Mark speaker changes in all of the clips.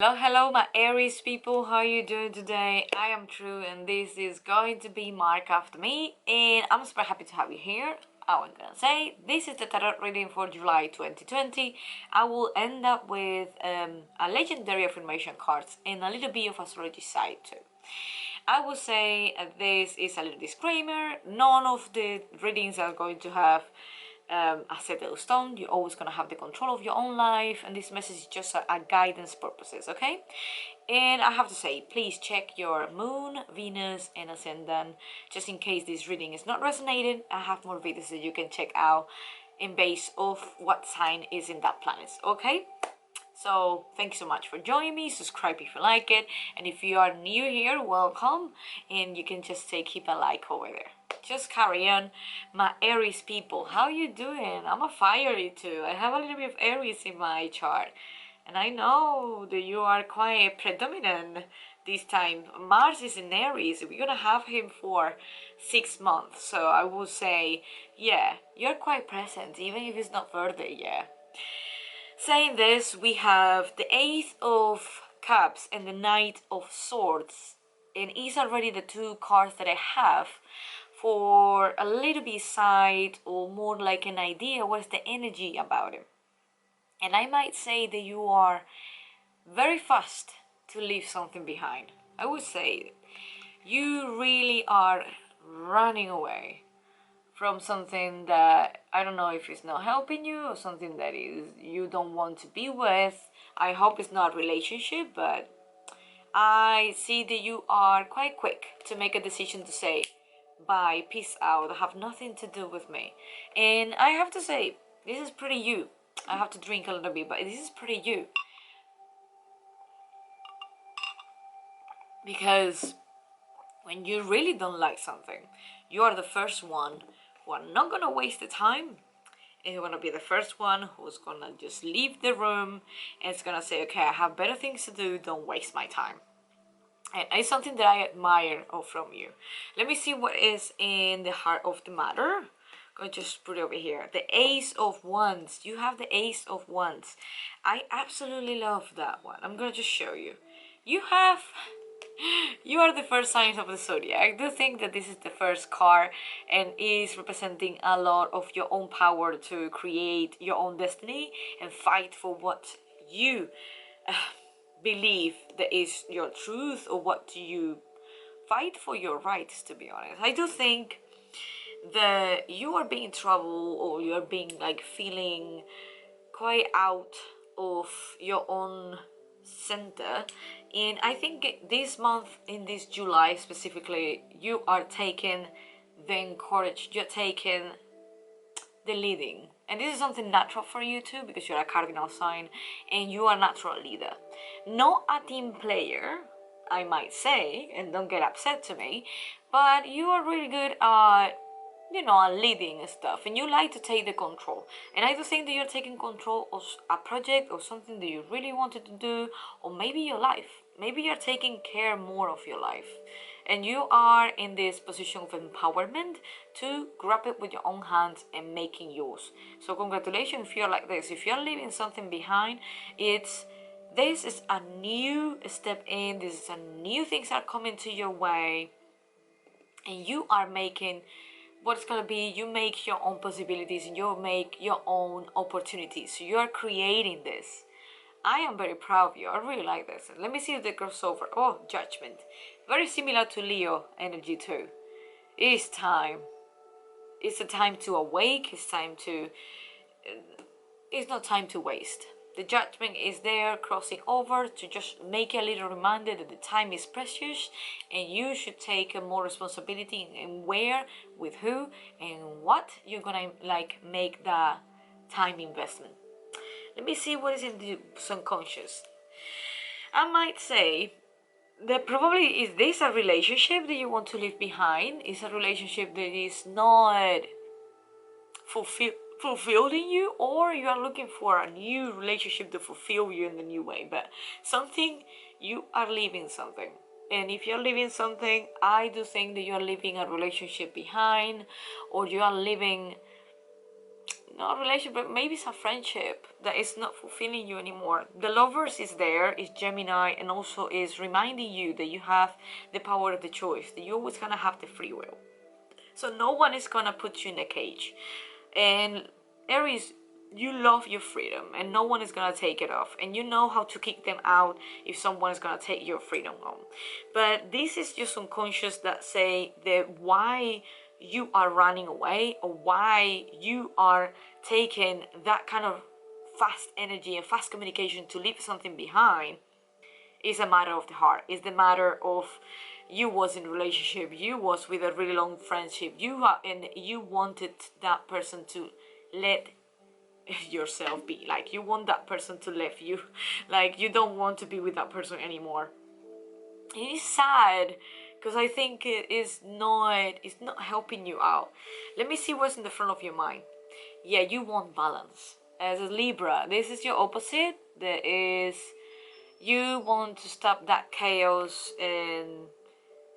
Speaker 1: Hello my Aries people, how are you doing today? I am True and this is going to be Mark after me, and I'm super happy to have you here. I was gonna say, this is the tarot reading for July 2020. I will end up with a legendary affirmation cards and a little bit of astrology side too. I will say this is a little disclaimer. None of the readings are going to have a settled stone. You're always going to have the control of your own life, and this message is just a guidance purposes, okay? And I have to say, please check your moon, Venus, and ascendant, just in case this reading is not resonating. I have more videos that you can check out in base of what sign is in that planet, okay? So thank you so much for joining me. Subscribe if you like it, and if you are new here, welcome. And you can just keep a like over there. Just carry on, my Aries people. How you doing? I'm a fiery too. I have a little bit of Aries in my chart, and I know that you are quite predominant this time. Mars is in Aries. We're gonna have him for 6 months, so I will say, yeah, you're quite present, even if it's not birthday yet. Saying this, we have the Ace of Cups and the Knight of Swords, and it's already the two cards that I have for a little bit side or more like an idea what's the energy about it. And I might say that you are very fast to leave something behind. I would say you really are running away from something that I don't know if it's not helping you or something that is you don't want to be with. I hope it's not a relationship, but I see that you are quite quick to make a decision to say bye, peace out, have nothing to do with me. And I have to say, this is pretty you. I have to drink a little bit, but this is pretty you. Because when you really don't like something, you are the first one who are not gonna waste the time, and you're gonna be the first one who's gonna just leave the room and it's gonna say, okay, I have better things to do, don't waste my time. And it's something that I admire from you. Let me see what is in the heart of the matter. I'm gonna just put it over here. The Ace of Wands. You have the Ace of Wands. I absolutely love that one. I'm gonna just show you. You are the first sign of the zodiac. I do think that this is the first card and is representing a lot of your own power to create your own destiny and fight for what you believe that is your truth, or what do you fight for your rights, to be honest. I do think that you are being in trouble, or you're being like feeling quite out of your own center, and I think this month, in this July specifically, you are taking the courage, you're taking the leading, and this is something natural for you too, because you're a cardinal sign and you are a natural leader, not a team player, I might say, and don't get upset to me, but you are really good at leading stuff, and you like to take the control. And I do think that you're taking control of a project or something that you really wanted to do, or maybe your life. Maybe you're taking care more of your life, and you are in this position of empowerment to grab it with your own hands and making yours. So congratulations if you're like this. If you're leaving something behind, this is a new step in. This is a new things are coming to your way, and you are making what's gonna be, you make your own possibilities and you make your own opportunities. So you are creating this. I am very proud of you. I really like this. Let me see the crossover. Oh, Judgment. Very similar to Leo energy too. It is time. It's a time to awake. It's time to... It's not time to waste. The Judgment is there crossing over to just make a little reminder that the time is precious and you should take more responsibility in where, with who, and what you're gonna make the time investment. Let me see what is in the subconscious. I might say that probably, is this a relationship that you want to leave behind? Is a relationship that is not fulfilling you, or you are looking for a new relationship to fulfill you in the new way, but something, you are leaving something. And if you're leaving something, I do think that you are leaving a relationship behind, or you are leaving not a relationship, but maybe it's a friendship that is not fulfilling you anymore. The Lovers is there, is Gemini, and also is reminding you that you have the power of the choice, that you're always gonna have the free will. So no one is gonna put you in a cage. And Aries, you love your freedom and no one is gonna take it off, and you know how to kick them out if someone is gonna take your freedom home. But this is just unconscious that say that why you are running away, or why you are taking that kind of fast energy and fast communication to leave something behind, is a matter of the heart. Is the matter of you was in a relationship, you was with a really long friendship, you are, and you wanted that person to let yourself be, like you want that person to leave you, like you don't want to be with that person anymore. It is sad because I think it's not helping you out. Let me see what's in the front of your mind. Yeah, you want balance. As a Libra, this is your opposite. There is, you want to stop that chaos and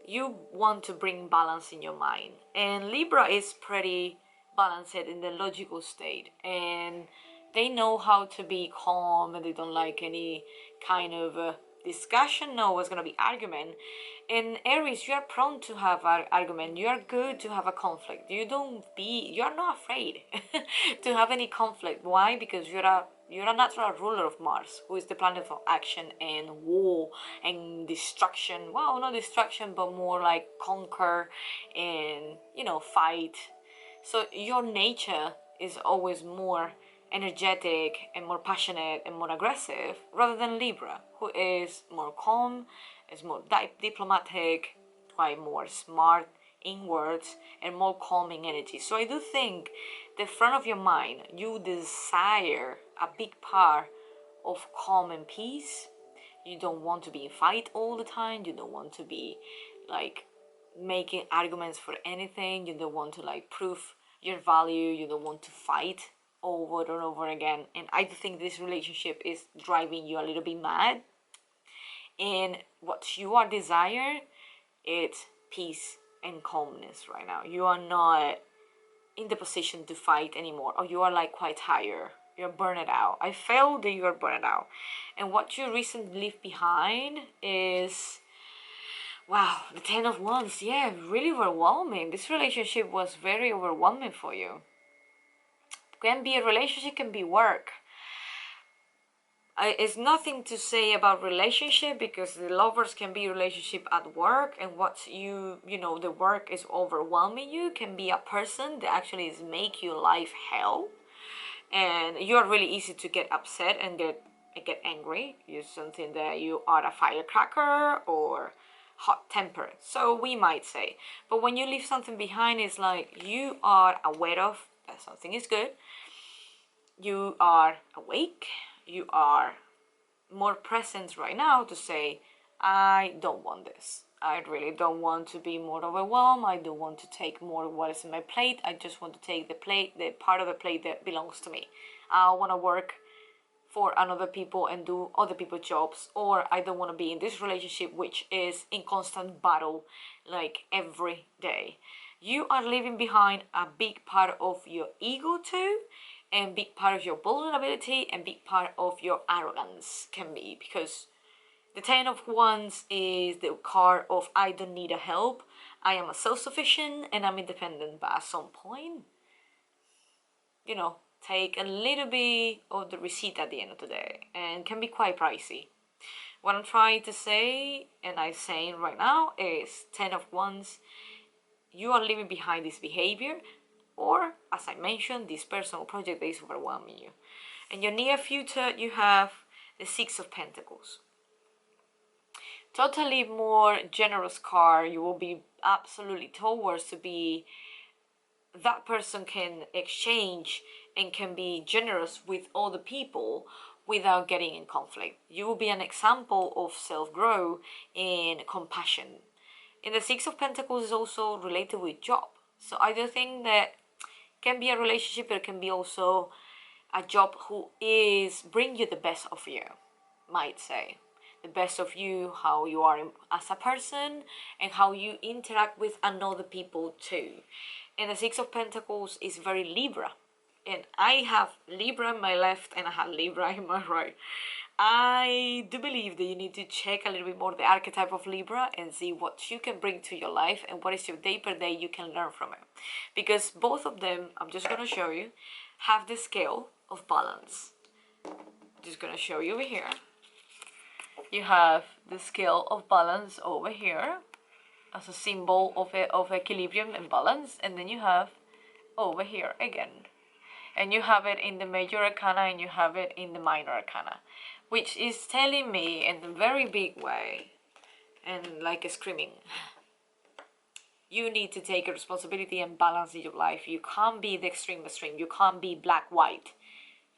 Speaker 1: you want to bring balance in your mind. And Libra is pretty balanced in the logical state, and they know how to be calm, and they don't like any kind of discussion. No, it's gonna be argument. In Aries, you are prone to have an argument. You are good to have a conflict. You are not afraid to have any conflict. Why? Because you're a natural ruler of Mars, who is the planet of action and war and destruction. Well, not destruction, but more like conquer and, fight. So your nature is always more energetic and more passionate and more aggressive, rather than Libra, who is more calm, is more diplomatic, quite more smart inwards, and more calming energy. So I do think the front of your mind, you desire a big part of calm and peace. You don't want to be in fight all the time. You don't want to be like making arguments for anything. You don't want to like prove your value. You don't want to fight over and over again. And I think this relationship is driving you a little bit mad. And what you are desiring, it's peace and calmness right now. You are not in the position to fight anymore, or you are like quite tired. You're burned out. I feel that you are burned out. And what you recently left behind is, wow, the 10 of Wands. Yeah, really overwhelming. This relationship was very overwhelming for you. Can be a relationship, can be work. It's nothing to say about relationship, because the Lovers can be relationship at work, and what the work is overwhelming you can be a person that actually is make your life hell, and you are really easy to get upset and get angry. You're something that you are a firecracker or hot-tempered, so we might say. But when you leave something behind, it's like you are aware of that something is good. You are awake. You are more present right now to say, I don't want this. I really don't want to be more overwhelmed. I don't want to take more of what is in my plate. I just want to take the part of the plate that belongs to me. I want to work for another people and do other people's jobs, or I don't want to be in this relationship which is in constant battle like every day. You are leaving behind a big part of your ego too, and big part of your vulnerability, and big part of your arrogance can be, because the 10 of Wands is the card of I don't need a help, I am a self-sufficient and I'm independent. But at some point, take a little bit of the receipt at the end of the day, and can be quite pricey. What I'm trying to say, and I'm saying right now, is 10 of Wands, you are leaving behind this behavior, or as I mentioned, this personal project that is overwhelming you. In your near future, you have the 6 of Pentacles. Totally more generous card. You will be absolutely towards to be, that person can exchange and can be generous with other people without getting in conflict. You will be an example of self-growth and compassion. And the 6 of Pentacles is also related with job. So I do think that can be a relationship, but it can be also a job who is bring you the best of you, might say. The best of you, how you are as a person, and how you interact with another people too. And the 6 of Pentacles is very Libra. And I have Libra in my left and I have Libra in my right. I do believe that you need to check a little bit more the archetype of Libra and see what you can bring to your life and what is your day per day you can learn from it. Because both of them, I'm just going to show you, have the scale of balance. Just going to show you over here. You have the scale of balance over here as a symbol of equilibrium and balance, and then you have over here again, and you have it in the major arcana and you have it in the minor arcana, which is telling me in a very big way and like a screaming, you need to take a responsibility and balance in your life. You can't be the extreme, you can't be black white.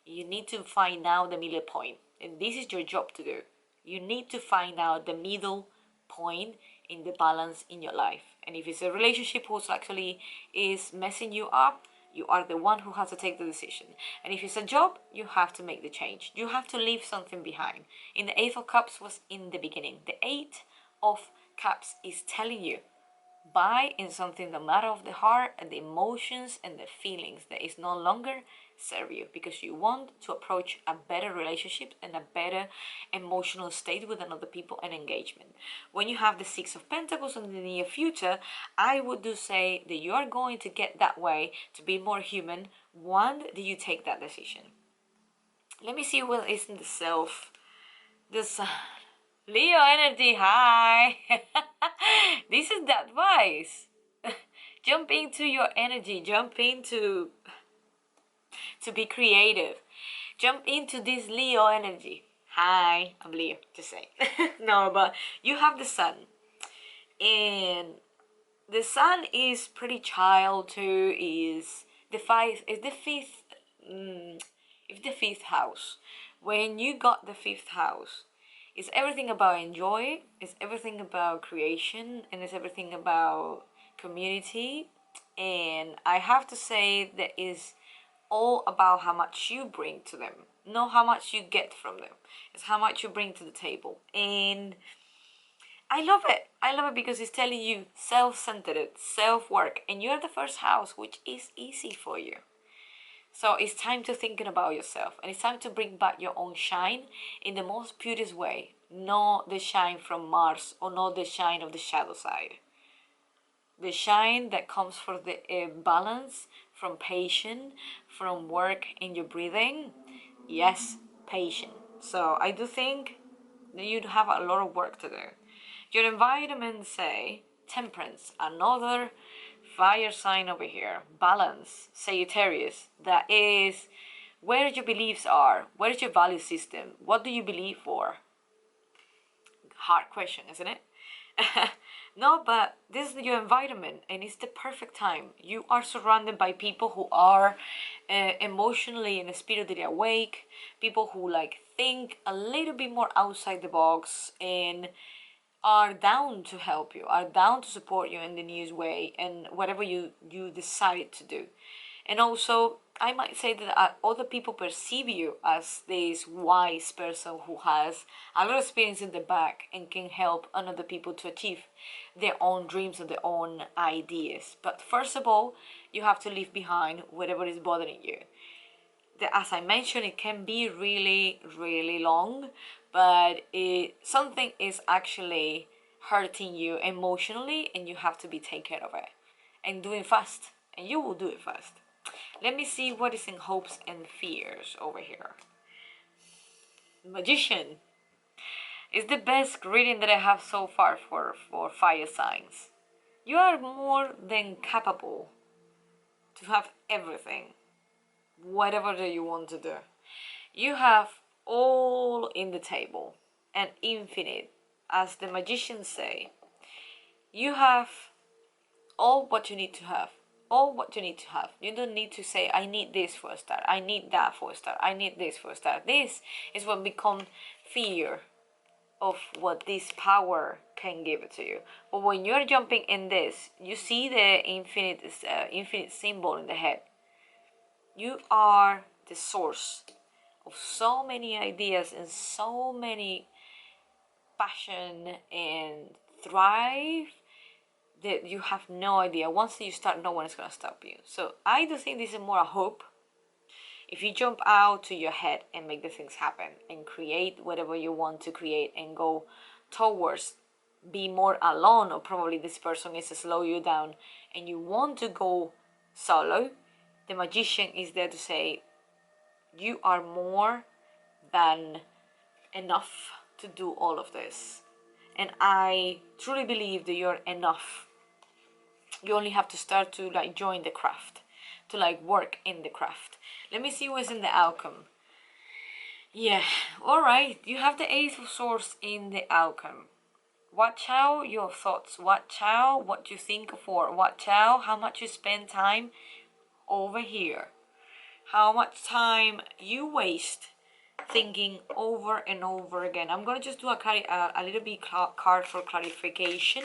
Speaker 1: You need to find out the middle point, and this is your job to do. You need to find out the middle point in the balance in your life. And if it's a relationship who's actually is messing you up, you are the one who has to take the decision. And if it's a job, you have to make the change. You have to leave something behind. In the Eight of Cups was in the beginning. The Eight of Cups is telling you, buy in something the matter of the heart and the emotions and the feelings that is no longer serve you, because you want to approach a better relationship and a better emotional state with another people and engagement. When you have the Six of Pentacles in the near future, I would do say that you are going to get that way to be more human. When do you take that decision? Let me see what is in the self. This Leo energy, hi. This is the advice. Jump into your energy, jump into to be creative. Jump into this Leo energy. Hi, I'm Leo, just say. No, but you have the sun. And the sun is pretty child too, is the fifth house. When you got the fifth house, it's everything about enjoy, it's everything about creation, and it's everything about community. And I have to say that is all about how much you bring to them, not how much you get from them. It's how much you bring to the table. And I love it. I love it because it's telling you self-centered, self-work, and you're the first house, which is easy for you. So it's time to thinking about yourself, and it's time to bring back your own shine in the most purest way, not the shine from Mars or not the shine of the shadow side. The shine that comes from the balance, from patience, from work in your breathing. Yes, patience. So I do think that you have a lot of work to do. Your environment say temperance, another fire sign over here. Balance, Sagittarius. That is where your beliefs are. Where is your value system? What do you believe for? Hard question, isn't it? No, but this is your environment and it's the perfect time. You are surrounded by people who are emotionally and spiritually awake, people who like think a little bit more outside the box and are down to help you, are down to support you in the newest way and whatever you decide to do. And also, I might say that other people perceive you as this wise person who has a lot of experience in the back and can help other people to achieve their own dreams and their own ideas. But first of all, you have to leave behind whatever is bothering you. As I mentioned, it can be really, really long, but something is actually hurting you emotionally and you have to be take care of it and do it fast, and you will do it fast. Let me see what is in hopes and fears over here. Magician is the best reading that I have so far for fire signs. You are more than capable to have everything, whatever that you want to do. You have all in the table and infinite. As the magicians say, you have all what you need to have. All what you need to have. You don't need to say, I need this for a start, I need that for a start, I need this for a start. This is what becomes fear of what this power can give it to you. But when you're jumping in this, you see the infinite symbol in the head. You are the source of so many ideas and so many passion and thrive that you have no idea. Once you start, no one is going to stop you. So I do think this is more a hope If you jump out to your head and make the things happen and create whatever you want to create and go towards be more alone, or probably this person is to slow you down and you want to go solo, the magician is there to say you are more than enough to do all of this. And I truly believe that you're enough. You only have to start to like join the craft, to like work in the craft. Let me see what's in the outcome. Yeah, alright, you have the Ace of Swords in the outcome. Watch out your thoughts, watch out what you think for, watch out how much you spend time over here, how much time you waste thinking over and over again. I'm gonna just do a little bit card for clarification.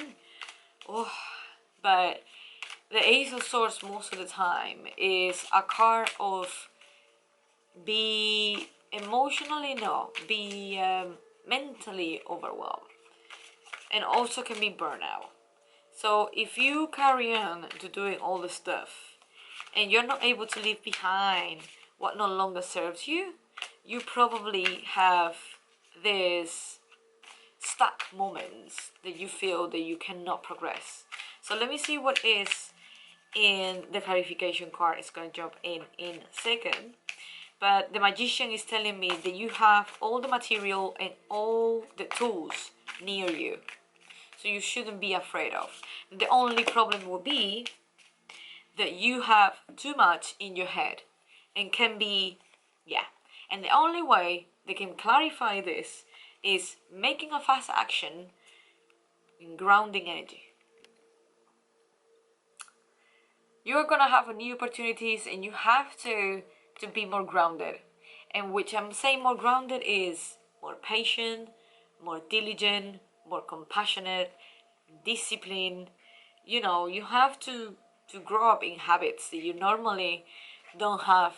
Speaker 1: Oh, but the Ace of Swords most of the time is a card of be emotionally, no, be mentally overwhelmed, and also can be burnout. So if you carry on to doing all the stuff and you're not able to leave behind what no longer serves you, you probably have this stuck moments that you feel that you cannot progress. So let me see what is in the clarification card. It's going to jump in a second. But the magician is telling me that you have all the material and all the tools near you. So you shouldn't be afraid of. The only problem will be that you have too much in your head and can be, yeah. And the only way they can clarify this is making a fast action in grounding energy. You're gonna have new opportunities and you have to be more grounded. And which I'm saying more grounded is more patient, more diligent, more compassionate, disciplined. You know, you have to grow up in habits that you normally don't have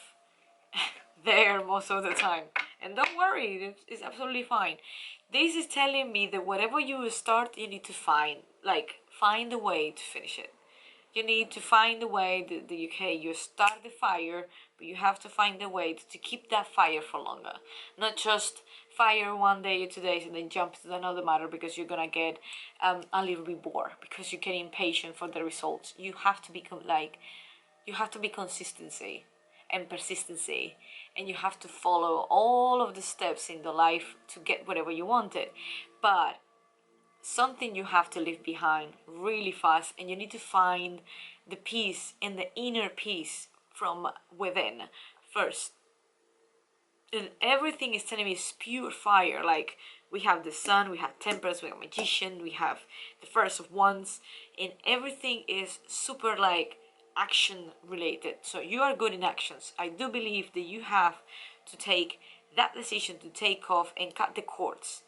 Speaker 1: there most of the time. And don't worry, it's absolutely fine. This is telling me that whatever you start, you need to find a way to finish it. You need to find a way that you start the fire, but you have to find a way to keep that fire for longer. Not just fire one day or 2 days and then jump to another matter because you're gonna get a little bit bored because you get impatient for the results. You have to be consistency and persistency, and you have to follow all of the steps in the life to get whatever you wanted. But something you have to leave behind really fast, and you need to find the peace and the inner peace from within first. And everything is telling me it's pure fire. Like we have the sun, we have temperance, we have magician, we have the first of wands, and everything is super like action related. So you are good in actions. I do believe that you have to take that decision to take off and cut the cords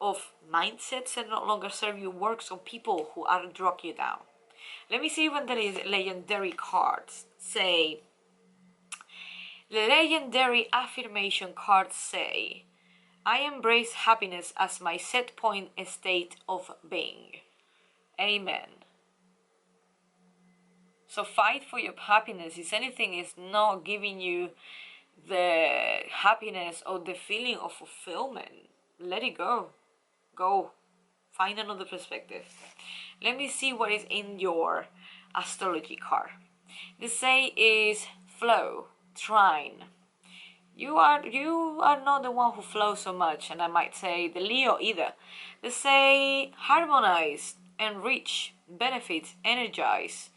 Speaker 1: of mindsets that no longer serve you, works on people who are drag you down. Let me see when the legendary cards say. The legendary affirmation cards say, I embrace happiness as my set point and state of being. Amen. So fight for your happiness. If anything is not giving you the happiness or the feeling of fulfillment, let it go. Go. Find another perspective. Let me see what is in your astrology card. The say is flow, trine. You are not the one who flows so much, and I might say the Leo either. They say harmonize, enrich, benefit, energize,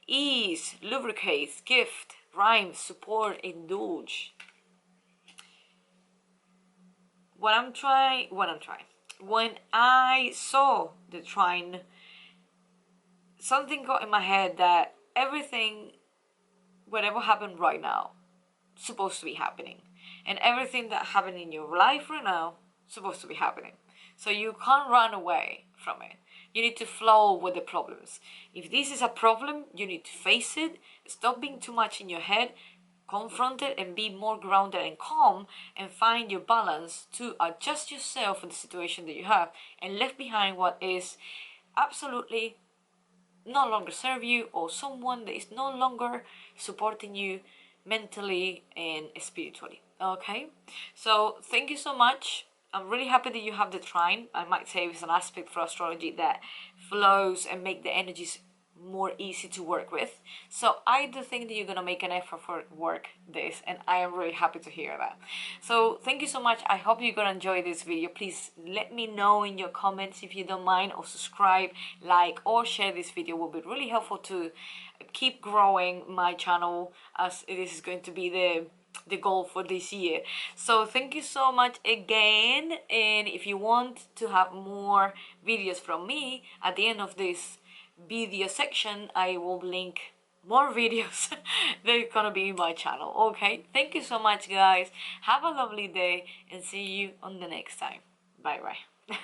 Speaker 1: ease, lubricate, gift, rhyme, support, indulge. When I saw the trine, something got in my head that everything, whatever happened right now, supposed to be happening, and everything that happened in your life right now supposed to be happening. So you can't run away from it. You need to flow with the problems. If this is a problem, you need to face it. Stop being too much in your head. Confront it and be more grounded and calm, and find your balance to adjust yourself for the situation that you have, and left behind what is absolutely no longer serve you, or someone that is no longer supporting you. mentally and spiritually. Okay, so thank you so much. I'm really happy that you have the trine. I might say it's an aspect for astrology that flows and make the energies more easy to work with. So I do think that you're gonna make an effort for work this, and I am really happy to hear that. So thank you so much. I hope you're gonna enjoy this video. Please let me know in your comments if you don't mind, or subscribe, like, or share this video. Will be really helpful to keep growing my channel, as this is going to be the goal for this year. So thank you so much again, and if you want to have more videos from me, at the end of this video section I will link more videos they're gonna be in my channel. Okay, thank you so much guys, have a lovely day, and see you on the next time. Bye bye.